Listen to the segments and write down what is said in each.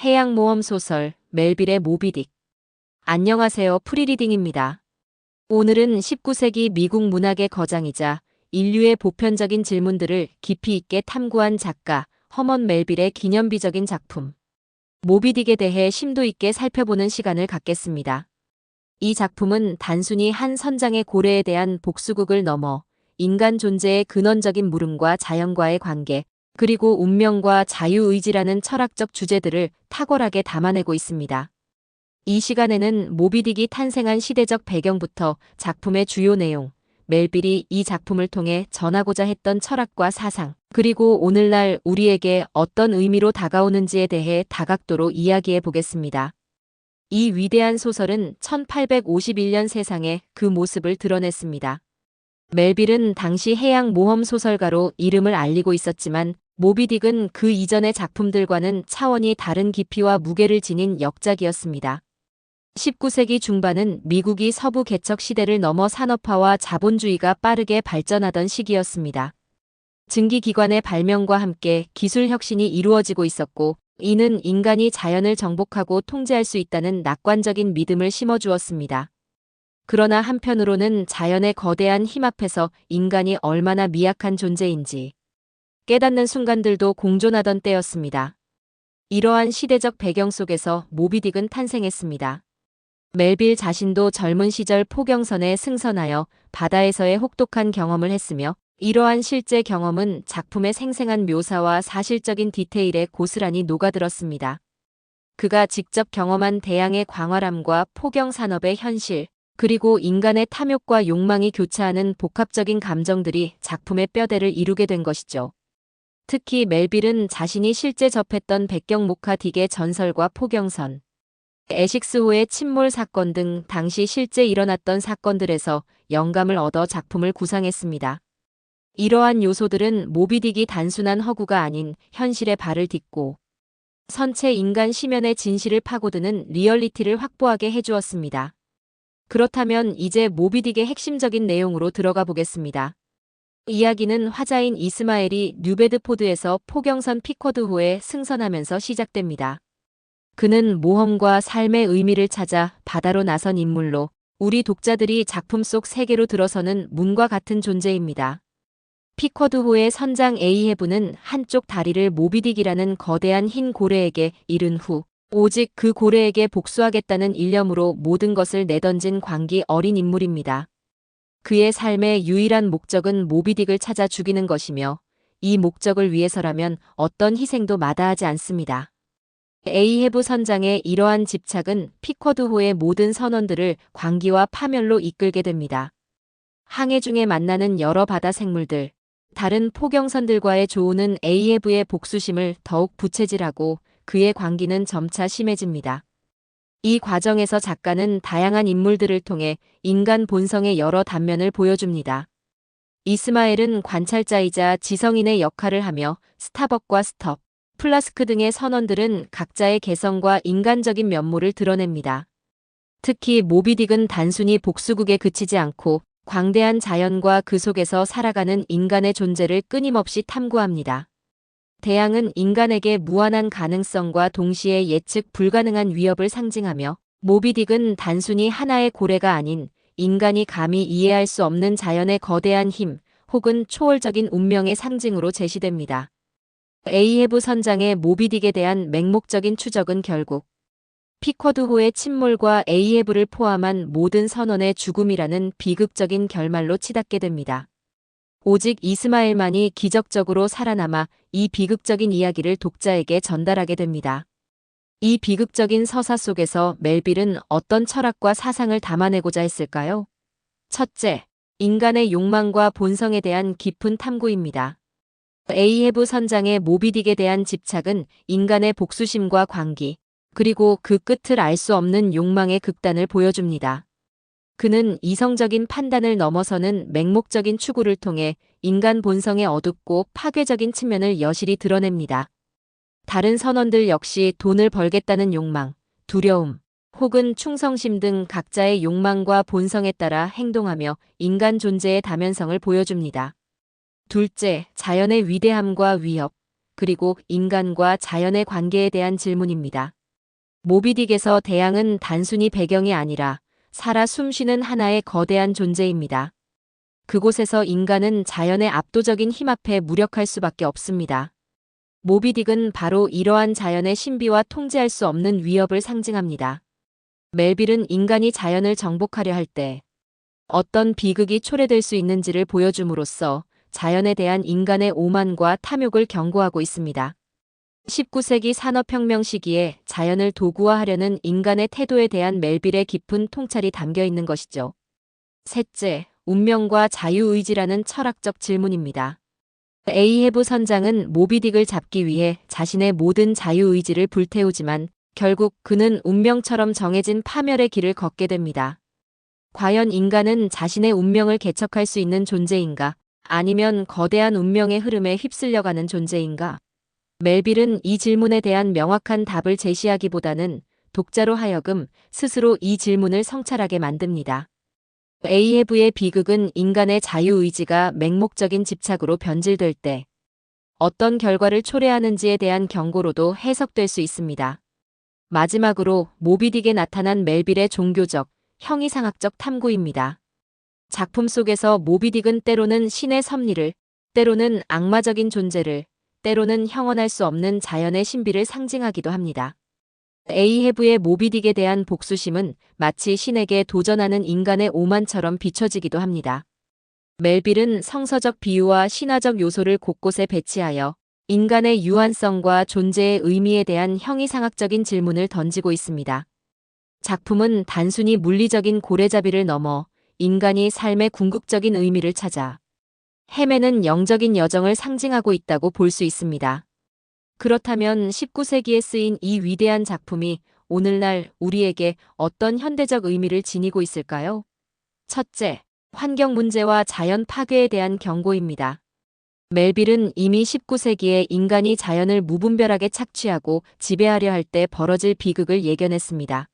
해양모험 소설 멜빌의 모비딕. 안녕하세요. 프리리딩입니다. 오늘은 19세기 미국 문학의 거장이자 인류의 보편적인 질문들을 깊이 있게 탐구한 작가 허먼 멜빌의 기념비적인 작품 모비딕에 대해 심도 있게 살펴보는 시간을 갖겠습니다. 이 작품은 단순히 한 선장의 고래에 대한 복수극을 넘어 인간 존재의 근원적인 물음과 자연과의 관계, 그리고 운명과 자유의지라는 철학적 주제들을 탁월하게 담아내고 있습니다. 이 시간에는 모비딕이 탄생한 시대적 배경부터 작품의 주요 내용, 멜빌이 이 작품을 통해 전하고자 했던 철학과 사상, 그리고 오늘날 우리에게 어떤 의미로 다가오는지에 대해 다각도로 이야기해 보겠습니다. 이 위대한 소설은 1851년 세상의 그 모습을 드러냈습니다. 멜빌은 당시 해양 모험 소설가로 이름을 알리고 있었지만 모비딕은 그 이전의 작품들과는 차원이 다른 깊이와 무게를 지닌 역작이었습니다. 19세기 중반은 미국이 서부 개척 시대를 넘어 산업화와 자본주의가 빠르게 발전하던 시기였습니다. 증기기관의 발명과 함께 기술 혁신이 이루어지고 있었고, 이는 인간이 자연을 정복하고 통제할 수 있다는 낙관적인 믿음을 심어주었습니다. 그러나 한편으로는 자연의 거대한 힘 앞에서 인간이 얼마나 미약한 존재인지 깨닫는 순간들도 공존하던 때였습니다. 이러한 시대적 배경 속에서 모비딕은 탄생했습니다. 멜빌 자신도 젊은 시절 포경선에 승선하여 바다에서의 혹독한 경험을 했으며, 이러한 실제 경험은 작품의 생생한 묘사와 사실적인 디테일에 고스란히 녹아들었습니다. 그가 직접 경험한 대양의 광활함과 포경 산업의 현실, 그리고 인간의 탐욕과 욕망이 교차하는 복합적인 감정들이 작품의 뼈대를 이루게 된 것이죠. 특히 멜빌은 자신이 실제 접했던 백경 모카 딕의 전설과 포경선, 에식스호의 침몰 사건 등 당시 실제 일어났던 사건들에서 영감을 얻어 작품을 구상했습니다. 이러한 요소들은 모비딕이 단순한 허구가 아닌 현실에 발을 딛고 선체 인간 심연의 진실을 파고드는 리얼리티를 확보하게 해주었습니다. 그렇다면 이제 모비딕의 핵심적인 내용으로 들어가 보겠습니다. 이야기는 화자인 이스마엘이 뉴베드포드에서 포경선 피커드호에 승선하면서 시작됩니다. 그는 모험과 삶의 의미를 찾아 바다로 나선 인물로 우리 독자들이 작품 속 세계로 들어서는 문과 같은 존재입니다. 피커드호의 선장 에이헤브는 한쪽 다리를 모비딕이라는 거대한 흰 고래에게 잃은 후 오직 그 고래에게 복수하겠다는 일념으로 모든 것을 내던진 광기 어린 인물입니다. 그의 삶의 유일한 목적은 모비딕을 찾아 죽이는 것이며, 이 목적을 위해서라면 어떤 희생도 마다하지 않습니다. 에이헤브 선장의 이러한 집착은 피커드호의 모든 선원들을 광기와 파멸로 이끌게 됩니다. 항해 중에 만나는 여러 바다 생물들, 다른 포경선들과의 조우는 에이헤브의 복수심을 더욱 부채질하고 그의 광기는 점차 심해집니다. 이 과정에서 작가는 다양한 인물들을 통해 인간 본성의 여러 단면을 보여줍니다. 이스마엘은 관찰자이자 지성인의 역할을 하며 스타벅과 스톱, 플라스크 등의 선원들은 각자의 개성과 인간적인 면모를 드러냅니다. 특히 모비딕은 단순히 복수극에 그치지 않고 광대한 자연과 그 속에서 살아가는 인간의 존재를 끊임없이 탐구합니다. 대양은 인간에게 무한한 가능성과 동시에 예측 불가능한 위협을 상징하며, 모비딕은 단순히 하나의 고래가 아닌 인간이 감히 이해할 수 없는 자연의 거대한 힘 혹은 초월적인 운명의 상징으로 제시됩니다. 에이헤브 선장의 모비딕에 대한 맹목적인 추적은 결국 피커드호의 침몰과 에이헤브를 포함한 모든 선원의 죽음이라는 비극적인 결말로 치닫게 됩니다. 오직 이스마엘만이 기적적으로 살아남아 이 비극적인 이야기를 독자에게 전달하게 됩니다. 이 비극적인 서사 속에서 멜빌은 어떤 철학과 사상을 담아내고자 했을까요? 첫째, 인간의 욕망과 본성에 대한 깊은 탐구입니다. 에이헤브 선장의 모비딕에 대한 집착은 인간의 복수심과 광기, 그리고 그 끝을 알 수 없는 욕망의 극단을 보여줍니다. 그는 이성적인 판단을 넘어서는 맹목적인 추구를 통해 인간 본성의 어둡고 파괴적인 측면을 여실히 드러냅니다. 다른 선원들 역시 돈을 벌겠다는 욕망, 두려움, 혹은 충성심 등 각자의 욕망과 본성에 따라 행동하며 인간 존재의 다면성을 보여줍니다. 둘째, 자연의 위대함과 위협, 그리고 인간과 자연의 관계에 대한 질문입니다. 모비딕에서 대양은 단순히 배경이 아니라 살아 숨쉬는 하나의 거대한 존재입니다. 그곳에서 인간은 자연의 압도적인 힘 앞에 무력할 수밖에 없습니다. 모비딕은 바로 이러한 자연의 신비와 통제할 수 없는 위협을 상징합니다. 멜빌은 인간이 자연을 정복하려 할 때 어떤 비극이 초래될 수 있는지를 보여줌으로써 자연에 대한 인간의 오만과 탐욕을 경고하고 있습니다. 19세기 산업혁명 시기에 자연을 도구화하려는 인간의 태도에 대한 멜빌의 깊은 통찰이 담겨 있는 것이죠. 셋째, 운명과 자유의지라는 철학적 질문입니다. 에이헤브 선장은 모비딕을 잡기 위해 자신의 모든 자유의지를 불태우지만 결국 그는 운명처럼 정해진 파멸의 길을 걷게 됩니다. 과연 인간은 자신의 운명을 개척할 수 있는 존재인가? 아니면 거대한 운명의 흐름에 휩쓸려가는 존재인가? 멜빌은 이 질문에 대한 명확한 답을 제시하기보다는 독자로 하여금 스스로 이 질문을 성찰하게 만듭니다. 에이헤브의 비극은 인간의 자유의지가 맹목적인 집착으로 변질될 때 어떤 결과를 초래하는지에 대한 경고로도 해석될 수 있습니다. 마지막으로 모비딕에 나타난 멜빌의 종교적, 형이상학적 탐구입니다. 작품 속에서 모비딕은 때로는 신의 섭리를, 때로는 악마적인 존재를, 때로는 형언할 수 없는 자연의 신비를 상징하기도 합니다. 에이헤브의 모비딕에 대한 복수심은 마치 신에게 도전하는 인간의 오만처럼 비춰지기도 합니다. 멜빌은 성서적 비유와 신화적 요소를 곳곳에 배치하여 인간의 유한성과 존재의 의미에 대한 형이상학적인 질문을 던지고 있습니다. 작품은 단순히 물리적인 고래잡이를 넘어 인간이 삶의 궁극적인 의미를 찾아 헤매는 영적인 여정을 상징하고 있다고 볼 수 있습니다. 그렇다면 19세기에 쓰인 이 위대한 작품이 오늘날 우리에게 어떤 현대적 의미를 지니고 있을까요? 첫째, 환경 문제와 자연 파괴에 대한 경고입니다. 멜빌은 이미 19세기에 인간이 자연을 무분별하게 착취하고 지배하려 할 때 벌어질 비극을 예견했습니다.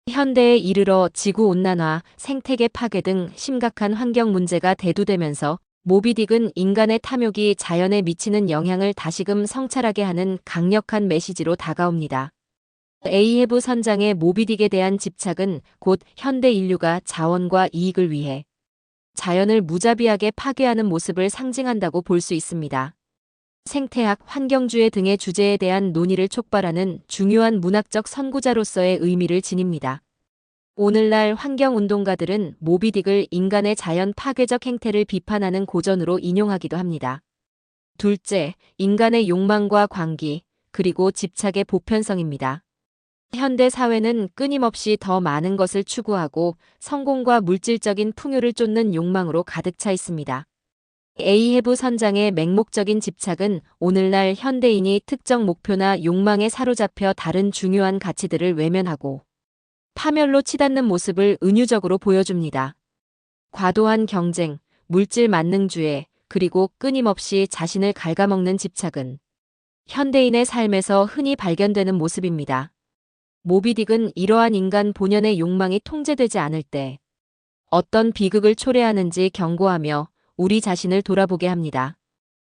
현대에 이르러 지구온난화, 생태계 파괴 등 심각한 환경 문제가 대두되면서 모비딕은 인간의 탐욕이 자연에 미치는 영향을 다시금 성찰하게 하는 강력한 메시지로 다가옵니다. 에이헤브 선장의 모비딕에 대한 집착은 곧 현대 인류가 자원과 이익을 위해 자연을 무자비하게 파괴하는 모습을 상징한다고 볼 수 있습니다. 생태학, 환경주의 등의 주제에 대한 논의를 촉발하는 중요한 문학적 선구자로서의 의미를 지닙니다. 오늘날 환경운동가들은 모비딕을 인간의 자연 파괴적 행태를 비판하는 고전으로 인용하기도 합니다. 둘째, 인간의 욕망과 광기, 그리고 집착의 보편성입니다. 현대 사회는 끊임없이 더 많은 것을 추구하고 성공과 물질적인 풍요를 쫓는 욕망으로 가득 차 있습니다. 에이헤브 선장의 맹목적인 집착은 오늘날 현대인이 특정 목표나 욕망에 사로잡혀 다른 중요한 가치들을 외면하고 파멸로 치닫는 모습을 은유적으로 보여줍니다. 과도한 경쟁, 물질 만능주의, 그리고 끊임없이 자신을 갉아먹는 집착은 현대인의 삶에서 흔히 발견되는 모습입니다. 모비딕은 이러한 인간 본연의 욕망이 통제되지 않을 때 어떤 비극을 초래하는지 경고하며 우리 자신을 돌아보게 합니다.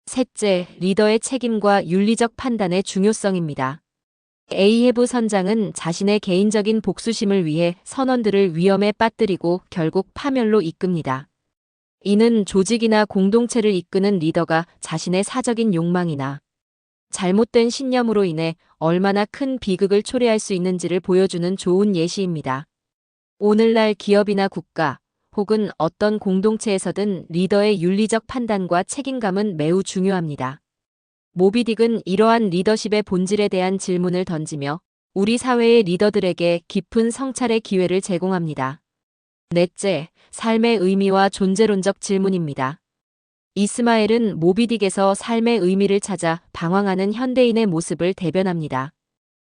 셋째, 리더의 책임과 윤리적 판단의 중요성입니다. 에이헤브 선장은 자신의 개인적인 복수심을 위해 선원들을 위험에 빠뜨리고 결국 파멸로 이끕니다. 이는 조직이나 공동체를 이끄는 리더가 자신의 사적인 욕망이나 잘못된 신념으로 인해 얼마나 큰 비극을 초래할 수 있는지를 보여주는 좋은 예시입니다. 오늘날 기업이나 국가 혹은 어떤 공동체에서든 리더의 윤리적 판단과 책임감은 매우 중요합니다. 모비딕은 이러한 리더십의 본질에 대한 질문을 던지며 우리 사회의 리더들에게 깊은 성찰의 기회를 제공합니다. 넷째, 삶의 의미와 존재론적 질문입니다. 이스마엘은 모비딕에서 삶의 의미를 찾아 방황하는 현대인의 모습을 대변합니다.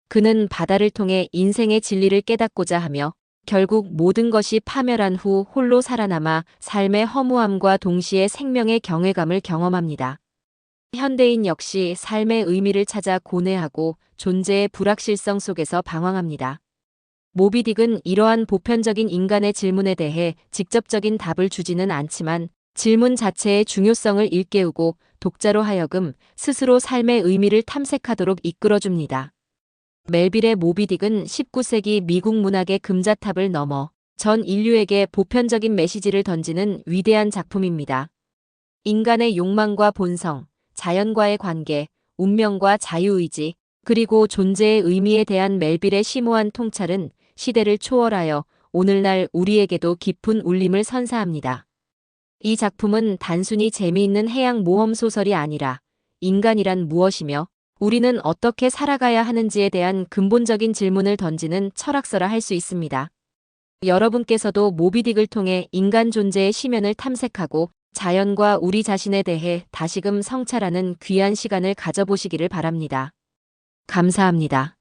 그는 바다를 통해 인생의 진리를 깨닫고자 하며 결국 모든 것이 파멸한 후 홀로 살아남아 삶의 허무함과 동시에 생명의 경외감을 경험합니다. 현대인 역시 삶의 의미를 찾아 고뇌하고 존재의 불확실성 속에서 방황합니다. 모비딕은 이러한 보편적인 인간의 질문에 대해 직접적인 답을 주지는 않지만 질문 자체의 중요성을 일깨우고 독자로 하여금 스스로 삶의 의미를 탐색하도록 이끌어줍니다. 멜빌의 모비딕은 19세기 미국 문학의 금자탑을 넘어 전 인류에게 보편적인 메시지를 던지는 위대한 작품입니다. 인간의 욕망과 본성, 자연과의 관계, 운명과 자유의지, 그리고 존재의 의미에 대한 멜빌의 심오한 통찰은 시대를 초월하여 오늘날 우리에게도 깊은 울림을 선사합니다. 이 작품은 단순히 재미있는 해양 모험 소설이 아니라 인간이란 무엇이며 우리는 어떻게 살아가야 하는지에 대한 근본적인 질문을 던지는 철학서라 할 수 있습니다. 여러분께서도 모비딕을 통해 인간 존재의 심연을 탐색하고 자연과 우리 자신에 대해 다시금 성찰하는 귀한 시간을 가져보시기를 바랍니다. 감사합니다.